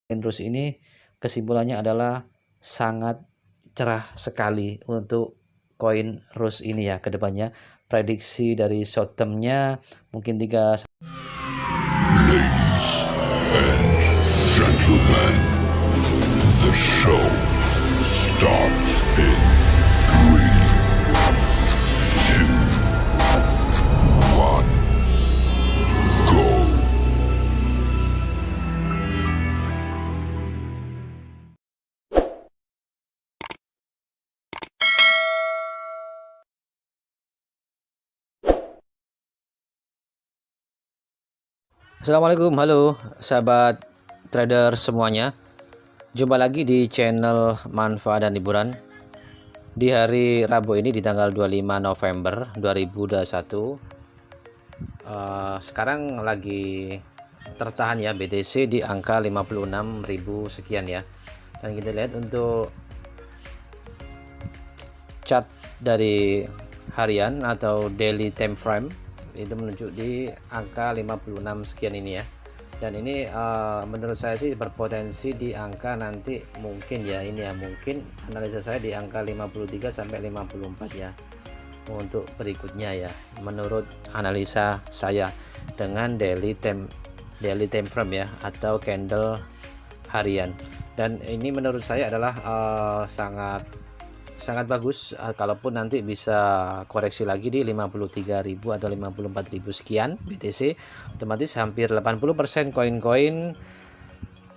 Terus ini kesimpulannya adalah sangat cerah sekali untuk koin Rus ini ya ke depannya. Prediksi dari short term-nya mungkin 3. Gentlemen, the show starts in 3, 2, 1, go. Assalamualaikum, halo sahabat trader semuanya. Jumpa lagi di channel Manfaat dan Hiburan. Di hari Rabu ini di tanggal 25 November 2021. Sekarang lagi tertahan ya BTC di angka 56.000 sekian ya. Dan kita lihat untuk chart dari harian atau daily time frame itu menunjuk di angka 56 sekian ini ya. Dan ini menurut saya sih berpotensi di angka nanti mungkin ya, ini ya mungkin analisa saya di angka 53 sampai 54 ya untuk berikutnya ya, menurut analisa saya dengan daily time frame ya atau candle harian. Dan ini menurut saya adalah sangat bagus kalaupun nanti bisa koreksi lagi di 53.000 atau 54.000 sekian BTC, otomatis hampir 80% koin-koin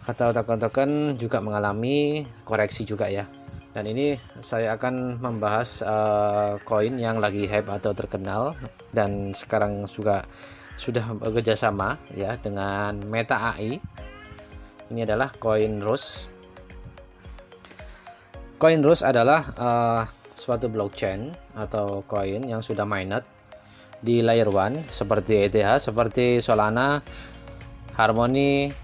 atau token-token juga mengalami koreksi juga ya. Dan ini saya akan membahas koin yang lagi hype atau terkenal dan sekarang juga sudah bekerja sama ya dengan Meta AI. Ini adalah koin Rose. Koin Rose adalah suatu blockchain atau koin yang sudah mainnet di layer 1 seperti ETH, seperti Solana, Harmony,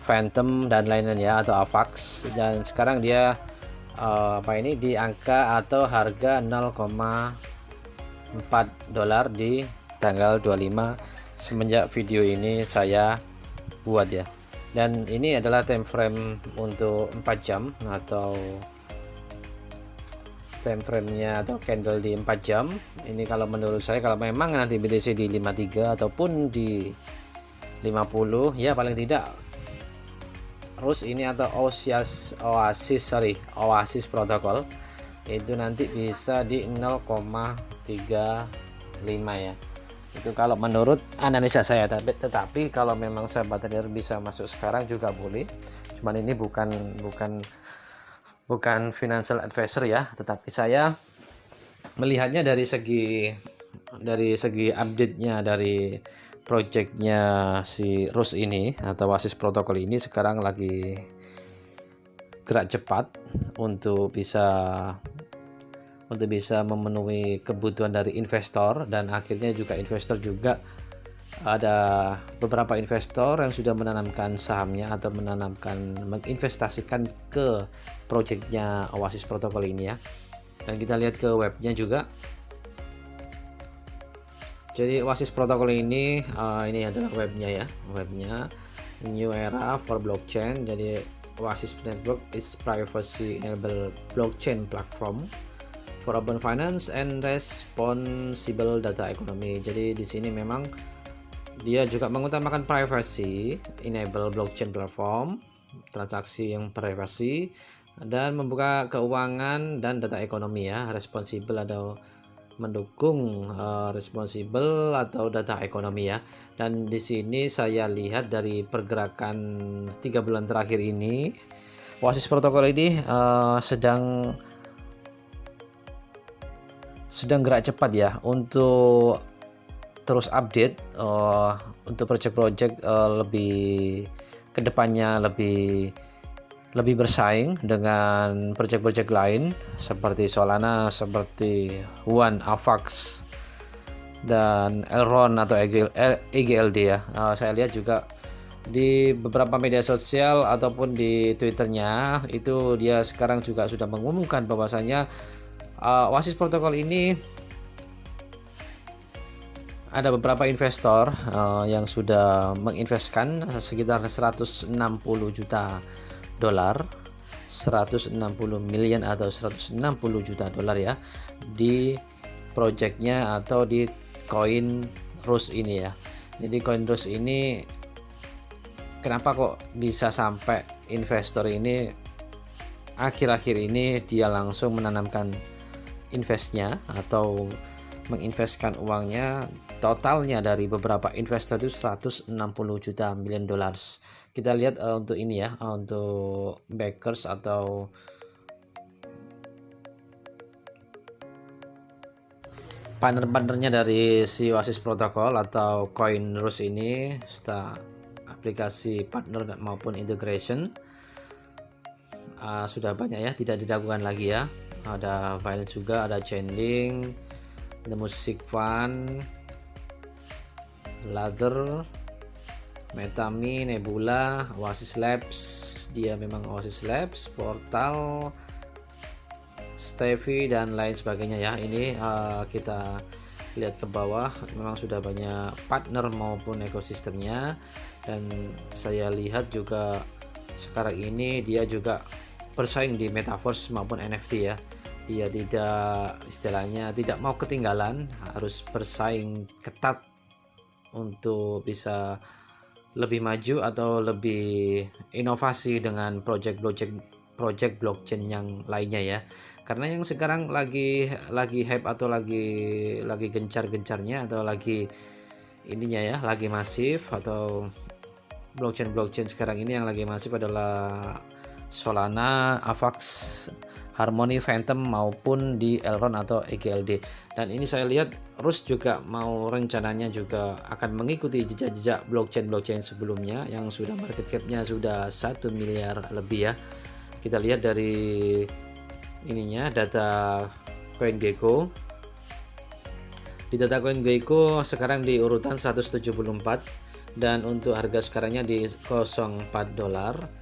Phantom dan lain-lainnya atau AVAX. Dan sekarang dia di angka atau harga 0,4 dolar di tanggal 25 semenjak video ini saya buat ya. Dan ini adalah time frame untuk 4 jam atau time frame-nya atau candle di 4 jam. Ini kalau menurut saya kalau memang nanti BTC di 53 ataupun di 50 ya paling tidak Rus ini atau Oasis protokol itu nanti bisa di 0,35 ya. Itu kalau menurut analisa saya, tetapi kalau memang sahabat trader bisa masuk sekarang juga boleh. Cuman ini bukan financial advisor ya, tetapi saya melihatnya dari segi update-nya dari projectnya si Rus ini atau Oasis protokol ini sekarang lagi gerak cepat untuk bisa memenuhi kebutuhan dari investor. Dan akhirnya juga investor juga ada beberapa investor yang sudah menanamkan sahamnya atau menginvestasikan ke projectnya Oasis protokol ini ya. Dan kita lihat ke webnya juga. Jadi Oasis protokol ini adalah webnya New Era for Blockchain. Jadi Oasis Network is privacy enabled blockchain platform for open finance and responsible data economy. Jadi di sini memang dia juga mengutamakan privacy enable blockchain platform, transaksi yang privasi dan membuka keuangan dan data ekonomi ya, responsible atau mendukung responsible atau data ekonomi ya. Dan di sini saya lihat dari pergerakan 3 bulan terakhir ini Oasis protokol ini sedang gerak cepat ya untuk terus update untuk project-project lebih kedepannya lebih bersaing dengan project-project lain seperti Solana, seperti One, AVAX dan Elrond atau EGLD ya. Saya lihat juga di beberapa media sosial ataupun di Twitternya itu dia sekarang juga sudah mengumumkan bahwasanya Oasis protokol ini ada beberapa investor yang sudah menginvestkan sekitar 160 juta dolar, 160 million atau 160 juta dolar ya di projectnya atau di koin Rus ini ya. Jadi koin Rus ini kenapa kok bisa sampai investor ini akhir-akhir ini dia langsung menanamkan investnya atau menginvestkan uangnya totalnya dari beberapa investor itu 160 juta million dollars. Kita lihat untuk ini ya, untuk backers atau partner-partnernya dari si Oasis Protocol atau Coin Rus ini, aplikasi partner maupun integration sudah banyak ya, tidak diragukan lagi ya. Ada Binance juga, ada Chainlink, The Music Fund, Lather, Metami, Nebula, Oasis Labs, dia memang Oasis Labs, Portal, Steffi dan lain sebagainya ya. Ini kita lihat ke bawah, memang sudah banyak partner maupun ekosistemnya, dan saya lihat juga sekarang ini dia juga bersaing di metaverse maupun NFT ya. Dia tidak, istilahnya tidak mau ketinggalan, harus bersaing ketat untuk bisa lebih maju atau lebih inovasi dengan project blockchain yang lainnya ya. Karena yang sekarang lagi hype atau lagi gencar-gencarnya atau lagi ininya ya, lagi masif, atau blockchain sekarang ini yang lagi masif adalah Solana, Avax, Harmony, Phantom maupun di Elrond atau EGLD. Dan ini saya lihat Rus juga mau rencananya juga akan mengikuti jejak blockchain sebelumnya yang sudah market cap-nya sudah 1 miliar lebih ya. Kita lihat dari ininya data CoinGecko. Di data CoinGecko sekarang di urutan 174 dan untuk harga sekarangnya di 0,4 dolar.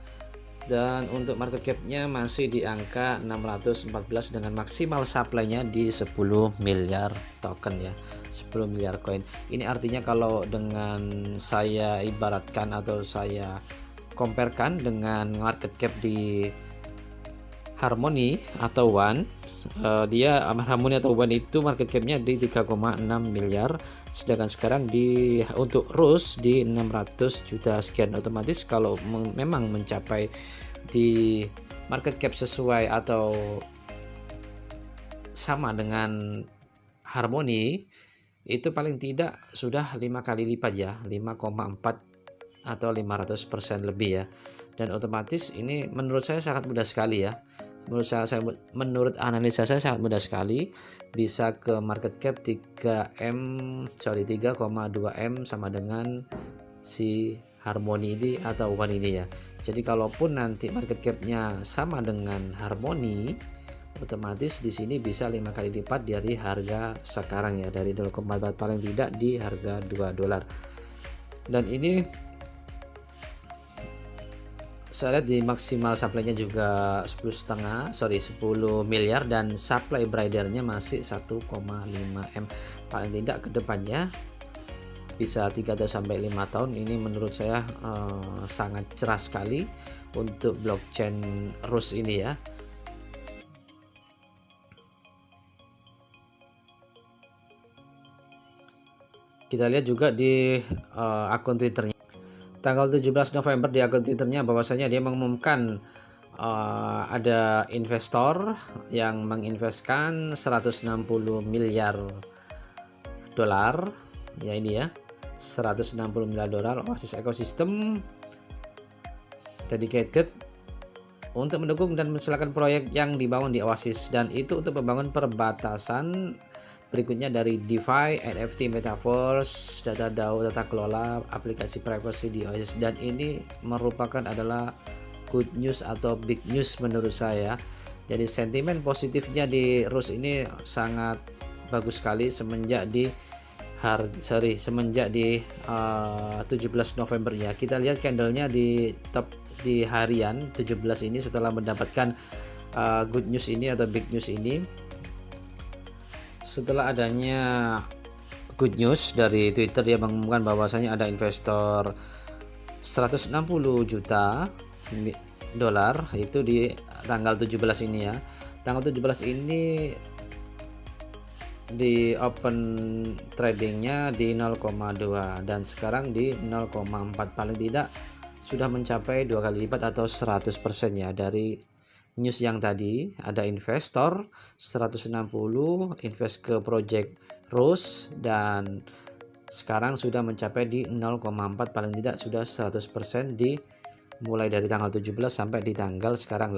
Dan untuk market cap-nya masih di angka 614 dengan maksimal supply-nya di 10 miliar token ya, 10 miliar koin. Ini artinya kalau dengan saya ibaratkan atau saya comparekan dengan market cap di Harmony atau One, dia Harmony atau One itu market cap-nya di 3,6 miliar, sedangkan sekarang untuk Rus di 600 juta sekian. Otomatis kalau memang mencapai di market cap sesuai atau sama dengan Harmony, itu paling tidak sudah 5 kali lipat ya, 5,4 atau 500% lebih ya. Dan otomatis ini menurut saya sangat mudah sekali ya. Menurut analisa saya sangat mudah sekali, bisa ke market cap 3,2 M sama dengan si Harmony ini atau One ini ya. Jadi kalaupun nanti market cap-nya sama dengan Harmony, otomatis di sini bisa 5 kali lipat dari harga sekarang ya, dari 0,4 paling tidak di harga 2 dolar. Dan ini saya lihat di maksimal supply-nya juga 10 miliar dan supply bridernya masih 1,5 M. Paling tidak ke depannya bisa 3 sampai 5 tahun. Ini menurut saya sangat cerah sekali untuk blockchain Rus ini ya. Kita lihat juga di akun Twitternya. Tanggal 17 November di akun Twitternya bahwasanya dia mengumumkan ada investor yang menginvestkan 160 miliar dolar ya, ini ya, 160 miliar dolar Oasis Ecosystem dedicated untuk mendukung dan mensilakan proyek yang dibangun di Oasis, dan itu untuk membangun perbatasan berikutnya dari DeFi, NFT, Metaverse, data DAO, data kelola, aplikasi privacy di Oasis. Dan ini merupakan adalah good news atau big news menurut saya. Jadi sentimen positifnya di Rus ini sangat bagus sekali semenjak di 17 November ya. Kita lihat candlenya di top di harian 17 ini setelah mendapatkan good news ini atau big news ini. Setelah adanya good news dari Twitter. Dia mengumumkan bahwasanya ada investor 160 juta dolar itu di tanggal 17 ini ya. Tanggal 17 ini di open tradingnya di 0,2 dan sekarang di 0,4, paling tidak sudah mencapai 2 kali lipat atau 100% ya dari news yang tadi. Ada investor 160 invest ke project Rose dan sekarang sudah mencapai di 0,4, paling tidak sudah 100% di mulai dari tanggal 17 sampai di tanggal sekarang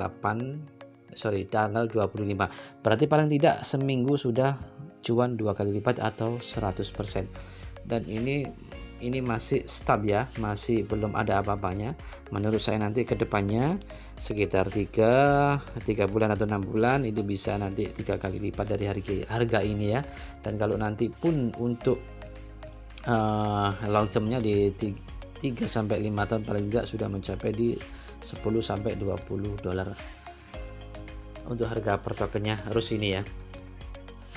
tanggal 25. Berarti paling tidak seminggu sudah cuan 2 kali lipat atau 100%. Dan ini masih start ya, masih belum ada apa-apanya. Menurut saya nanti ke depannya sekitar 3 bulan atau 6 bulan itu bisa nanti 3 kali lipat dari harga ini ya. Dan kalau nanti pun untuk long termnya di 3 sampai 5 tahun paling tidak sudah mencapai di 10 sampai 20 dolar untuk harga per tokennya Rus ini ya.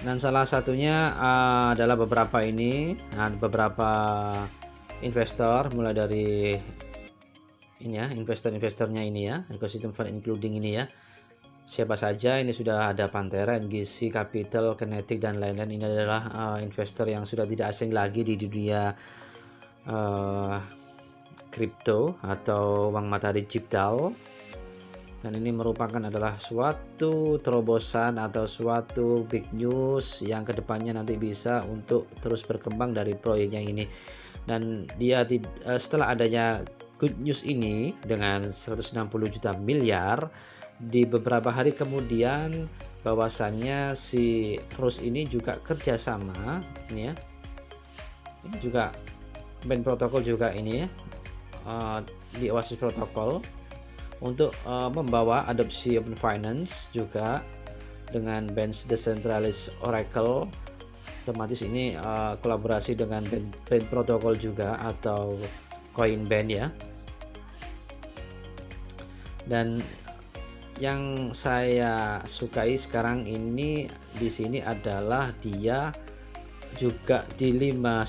Dan salah satunya adalah beberapa investor, mulai dari ini ya, investornya ini ya, ekosistem fund including ini ya. Siapa saja ini? Sudah ada Pantera, NGC Capital, Kinetic dan lain-lain. Ini adalah investor yang sudah tidak asing lagi di dunia kripto atau uang mata digital. Dan ini merupakan adalah suatu terobosan atau suatu big news yang kedepannya nanti bisa untuk terus berkembang dari proyeknya ini. Dan dia setelah adanya good news ini dengan 160 juta miliar, di beberapa hari kemudian bahwasannya si Rose ini juga kerjasama ini ya, ini juga band protokol juga ini ya, di Oasis protokol untuk membawa adopsi Open Finance juga dengan Binance Decentralized Oracle. Otomatis ini kolaborasi dengan band protokol juga atau Coinbase ya. Dan yang saya sukai sekarang ini di sini adalah dia juga di 5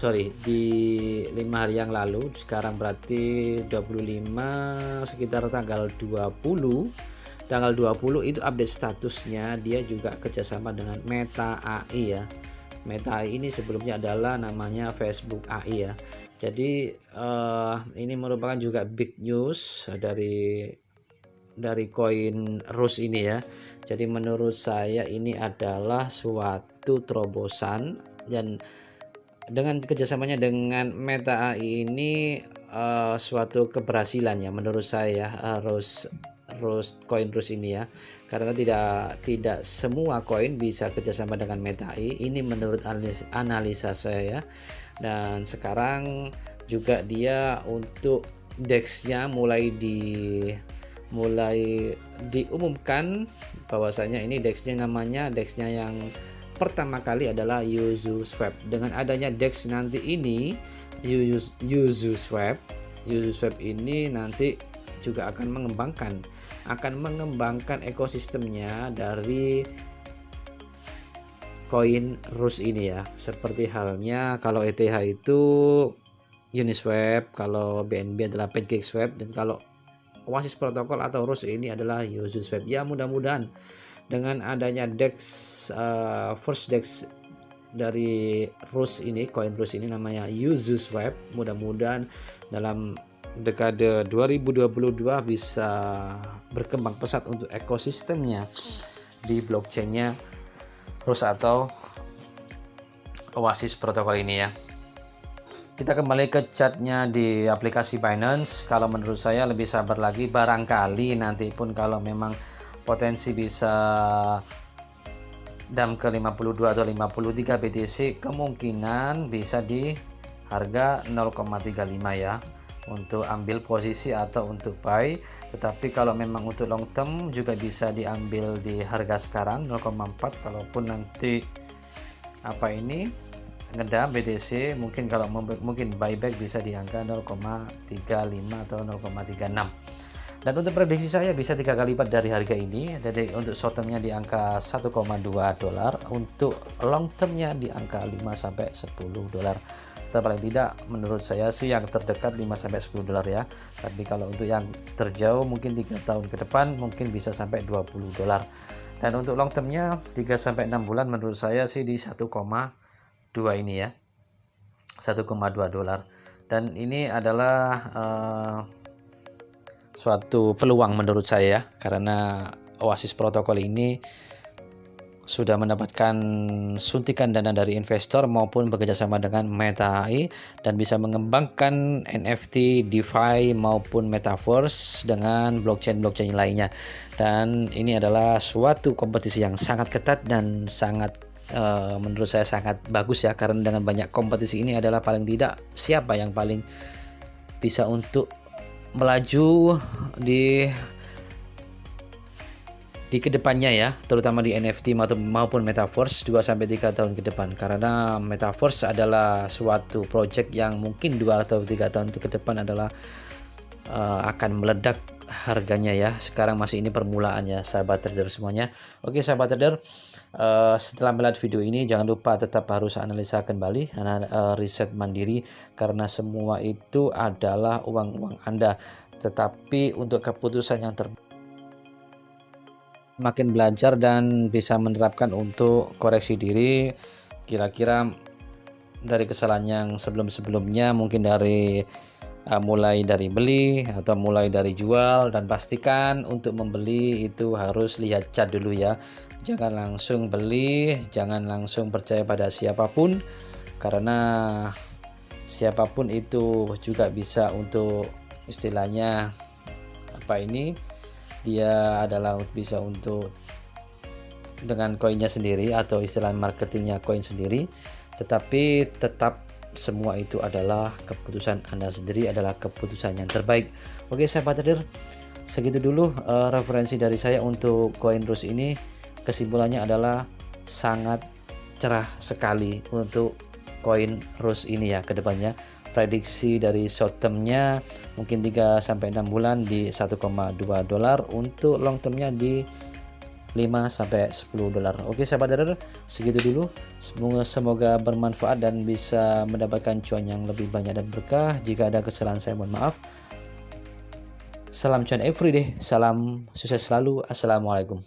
hari yang lalu, sekarang berarti 25, sekitar tanggal 20 itu update statusnya. Dia juga kerjasama dengan Meta AI ya. Meta AI ini sebelumnya adalah namanya Facebook AI ya. Jadi ini merupakan juga big news dari koin Rose ini ya. Jadi menurut saya ini adalah suatu terobosan, dan dengan kerjasamanya dengan Meta AI ini suatu keberhasilan ya menurut saya, koin Rose ini ya, karena tidak semua koin bisa kerjasama dengan Meta AI ini menurut analisa saya. Dan sekarang juga dia untuk DEX-nya mulai diumumkan bahwasanya ini DEX-nya yang pertama kali adalah Yuzu Swap. Dengan adanya DEX nanti ini Yuzu Swap ini nanti juga akan mengembangkan ekosistemnya dari koin Rose ini ya. Seperti halnya kalau ETH itu Uniswap, kalau BNB adalah PancakeSwap, dan kalau Oasis protokol atau Rose ini adalah Yuzu Swap. Ya mudah-mudahan dengan adanya DEX, first DEX dari Rose ini, koin Rose ini namanya Yuzu Swap, mudah-mudahan dalam dekade 2022 bisa berkembang pesat untuk ekosistemnya di blockchainnya Rose atau Oasis protokol ini ya. Kita kembali ke chartnya di aplikasi Binance. Kalau menurut saya lebih sabar lagi, barangkali nanti pun kalau memang potensi bisa dump ke 52 atau 53 BTC, kemungkinan bisa di harga 0,35 ya untuk ambil posisi atau untuk buy. Tetapi kalau memang untuk long term juga bisa diambil di harga sekarang 0,4. Kalaupun nanti ngedam BTC, mungkin kalau mungkin buyback bisa di angka 0,35 atau 0,36. Dan untuk prediksi saya bisa 3 kali lipat dari harga ini. Jadi untuk short termnya di angka 1,2 dolar, untuk long termnya di angka 5 sampai 10 dolar. Atau paling tidak menurut saya sih yang terdekat 5 sampai 10 dolar ya. Tapi kalau untuk yang terjauh mungkin 3 tahun ke depan mungkin bisa sampai 20 dolar. Dan untuk long termnya 3 sampai 6 bulan menurut saya sih di 1,2 ini ya. 1,2 dolar. Dan ini adalah suatu peluang menurut saya ya, karena Oasis Protocol ini sudah mendapatkan suntikan dana dari investor maupun bekerjasama dengan Meta AI dan bisa mengembangkan NFT, DeFi maupun Metaverse dengan blockchain lainnya. Dan ini adalah suatu kompetisi yang sangat ketat dan sangat menurut saya sangat bagus ya, karena dengan banyak kompetisi ini adalah paling tidak siapa yang paling bisa untuk melaju di kedepannya ya, terutama di NFT maupun Metaverse 2-3 tahun ke depan, karena Metaverse adalah suatu project yang mungkin 2 atau 3 tahun ke depan adalah akan meledak harganya ya. Sekarang masih ini permulaan ya sahabat trader semuanya. Oke sahabat trader, setelah melihat video ini jangan lupa tetap harus analisa kembali, riset mandiri, karena semua itu adalah uang Anda. Tetapi untuk keputusan yang makin belajar dan bisa menerapkan untuk koreksi diri, kira-kira dari kesalahan yang sebelum-sebelumnya, mungkin dari mulai dari beli atau mulai dari jual, dan pastikan untuk membeli itu harus lihat chart dulu ya. Jangan langsung beli, jangan langsung percaya pada siapapun, karena siapapun itu juga bisa untuk istilahnya dia adalah bisa untuk dengan koinnya sendiri atau istilah marketingnya koin sendiri, tetapi tetap semua itu adalah keputusan Anda sendiri, adalah keputusan yang terbaik. Oke sahabat trader, segitu dulu referensi dari saya untuk koin Rus ini. Kesimpulannya adalah sangat cerah sekali untuk koin Rus ini ya ke depannya. Prediksi dari short termnya mungkin 3 sampai 6 bulan di 1,2 dolar, untuk long termnya di 5 sampai 10 dolar. Oke sahabat trader, segitu dulu. Semoga bermanfaat dan bisa mendapatkan cuan yang lebih banyak dan berkah. Jika ada kesalahan saya mohon maaf. Salam cuan everyday, salam sukses selalu. Assalamualaikum.